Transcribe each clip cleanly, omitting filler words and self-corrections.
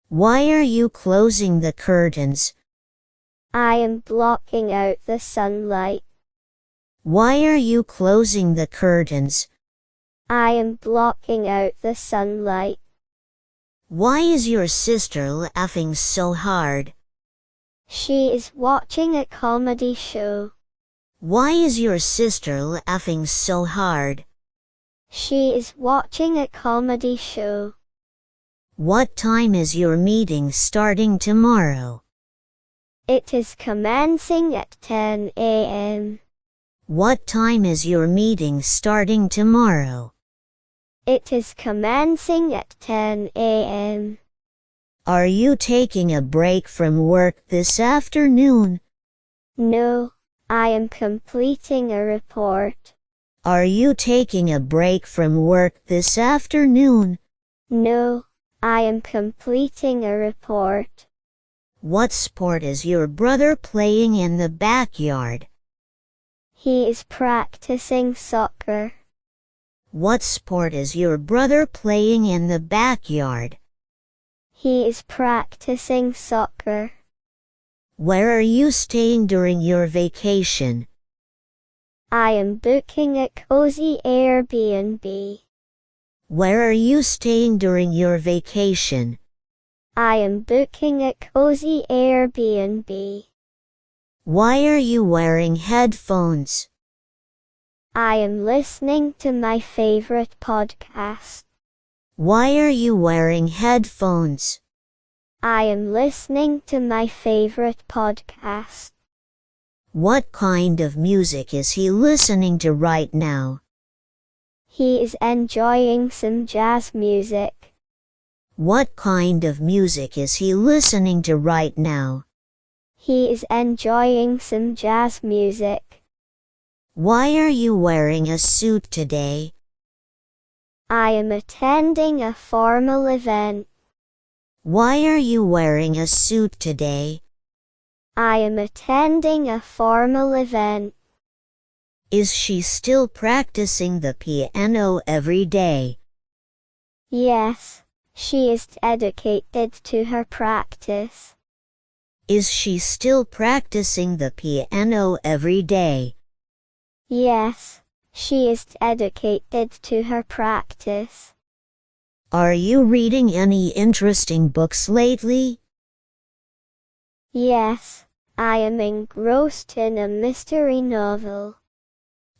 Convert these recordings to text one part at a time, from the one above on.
Why are you closing the curtains? I am blocking out the sunlight. Why are you closing the curtains? I am blocking out the sunlight. Why is your sister laughing so hard? She is watching a comedy show. Why is your sister laughing so hard? She is watching a comedy show. What time is your meeting starting tomorrow? It is commencing at 10 a.m. What time is your meeting starting tomorrow? It is commencing at 10 a.m. Are you taking a break from work this afternoon? No, I am completing a report. Are you taking a break from work this afternoon? No, I am completing a report. What sport is your brother playing in the backyard? He is practicing soccer. What sport is your brother playing in the backyard? He is practicing soccer. Where are you staying during your vacation? I am booking a cozy Airbnb. Where are you staying during your vacation? I am booking a cozy Airbnb. Why are you wearing headphones? I am listening to my favorite podcast. Why are you wearing headphones? I am listening to my favorite podcast. What kind of music is he listening to right now? He is enjoying some jazz music. What kind of music is he listening to right now? He is enjoying some jazz music. Why are you wearing a suit today? I am attending a formal event. Why are you wearing a suit today? I am attending a formal event. Is she still practicing the piano every day? Yes, she is dedicated to her practice. Is she still practicing the piano every day? Yes, she is dedicated to her practice. Are you reading any interesting books lately? Yes, I am engrossed in a mystery novel.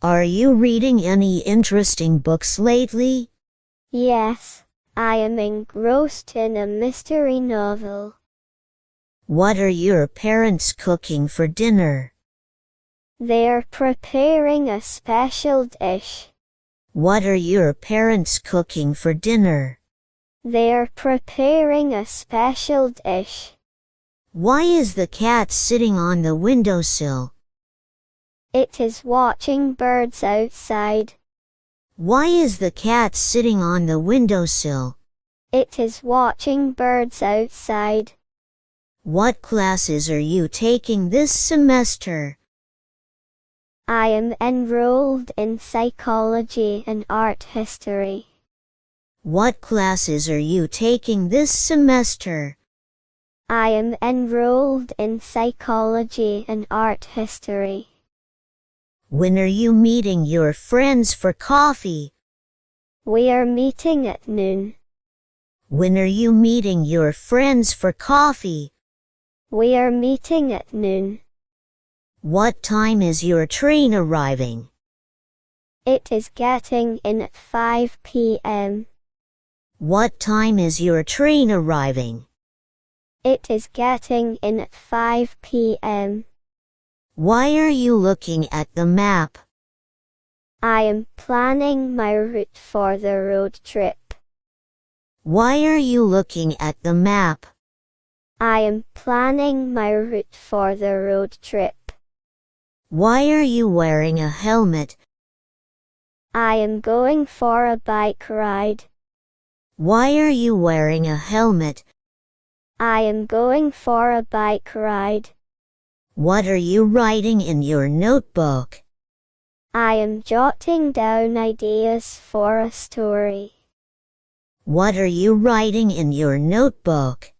Are you reading any interesting books lately? Yes, I am engrossed in a mystery novel. What are your parents cooking for dinner? They are preparing a special dish. What are your parents cooking for dinner? They are preparing a special dish. Why is the cat sitting on the windowsill? It is watching birds outside. Why is the cat sitting on the windowsill? It is watching birds outside. What classes are you taking this semester? I am enrolled in psychology and art history. What classes are you taking this semester? I am enrolled in psychology and art history. When are you meeting your friends for coffee? We are meeting at noon. When are you meeting your friends for coffee? We are meeting at noon. What time is your train arriving? It is getting in at 5 p.m. What time is your train arriving? It is getting in at 5 p.m. Why are you looking at the map? I am planning my route for the road trip. Why are you looking at the map? I am planning my route for the road trip. Why are you wearing a helmet? I am going for a bike ride. Why are you wearing a helmet? I am going for a bike ride. What are you writing in your notebook? I am jotting down ideas for a story. What are you writing in your notebook?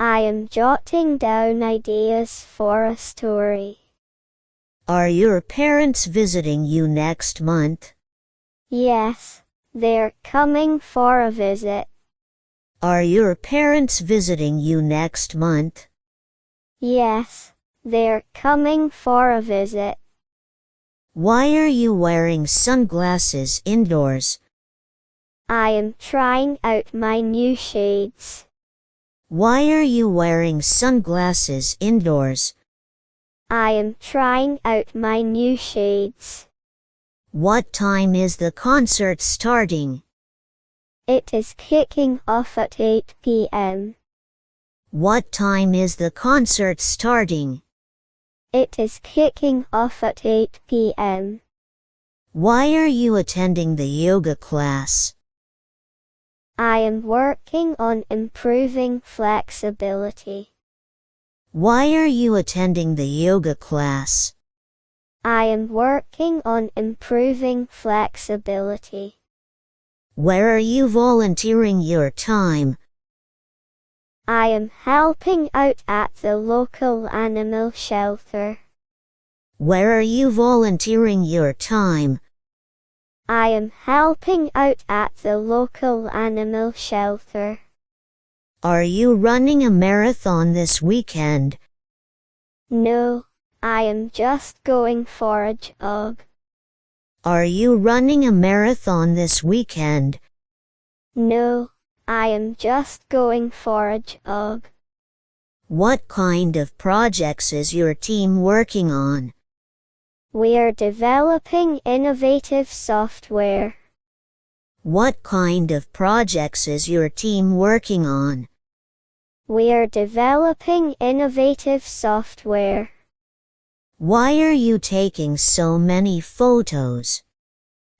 I am jotting down ideas for a story. Are your parents visiting you next month? Yes, they're coming for a visit. Are your parents visiting you next month? Yes, they're coming for a visit. Why are you wearing sunglasses indoors? I am trying out my new shades. Why are you wearing sunglasses indoors? I am trying out my new shades. What time is the concert starting? It is kicking off at 8 p.m. What time is the concert starting? It is kicking off at 8 p.m. Why are you attending the yoga class? I am working on improving flexibility. Why are you attending the yoga class? I am working on improving flexibility. Where are you volunteering your time? I am helping out at the local animal shelter. Where are you volunteering your time? I am helping out at the local animal shelter. Are you running a marathon this weekend? No, I am just going for a jog. Are you running a marathon this weekend? No, I am just going for a jog. What kind of projects is your team working on? We are developing innovative software. What kind of projects is your team working on? We are developing innovative software. Why are you taking so many photos?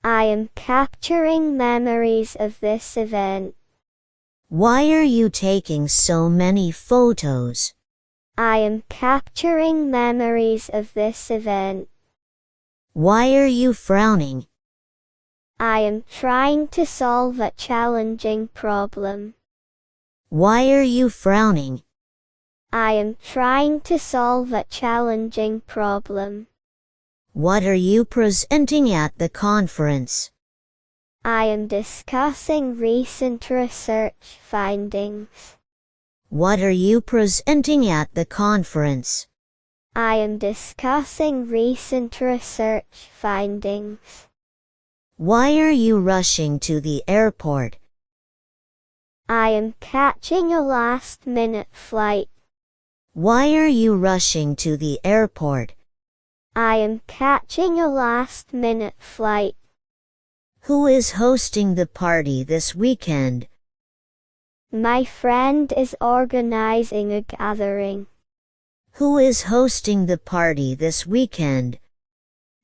I am capturing memories of this event. Why are you taking so many photos? I am capturing memories of this event. Why are you frowning? I am trying to solve a challenging problem. Why are you frowning? I am trying to solve a challenging problem. What are you presenting at the conference? I am discussing recent research findings. What are you presenting at the conference? I am discussing recent research findings. Why are you rushing to the airport? I am catching a last-minute flight. Why are you rushing to the airport? I am catching a last-minute flight. Who is hosting the party this weekend? My friend is organizing a gathering. Who is hosting the party this weekend?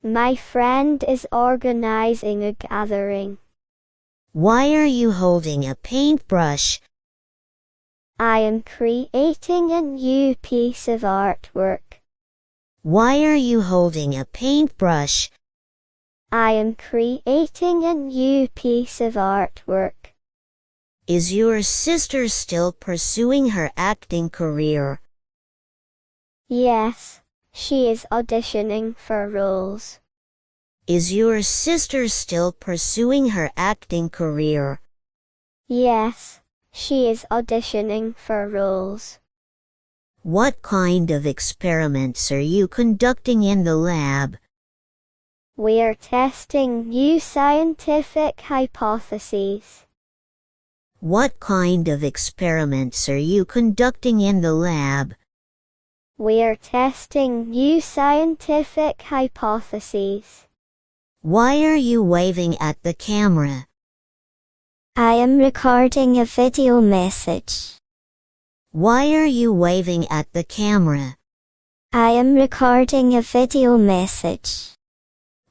My friend is organizing a gathering. Why are you holding a paintbrush? I am creating a new piece of artwork. Why are you holding a paintbrush? I am creating a new piece of artwork. Is your sister still pursuing her acting career? Yes, she is auditioning for roles. Is your sister still pursuing her acting career? Yes, she is auditioning for roles. What kind of experiments are you conducting in the lab? We are testing new scientific hypotheses. What kind of experiments are you conducting in the lab? We are testing new scientific hypotheses. Why are you waving at the camera? I am recording a video message. Why are you waving at the camera? I am recording a video message.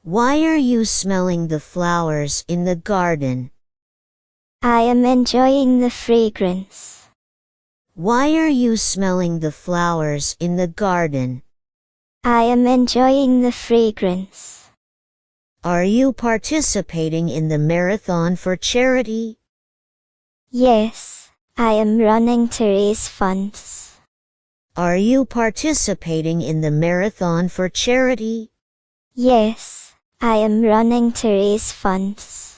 Why are you smelling the flowers in the garden? I am enjoying the fragrance. Why are you smelling the flowers in the garden? I am enjoying the fragrance. Are you participating in the marathon for charity? Yes, I am running to raise funds. Are you participating in the marathon for charity? Yes, I am running to raise funds.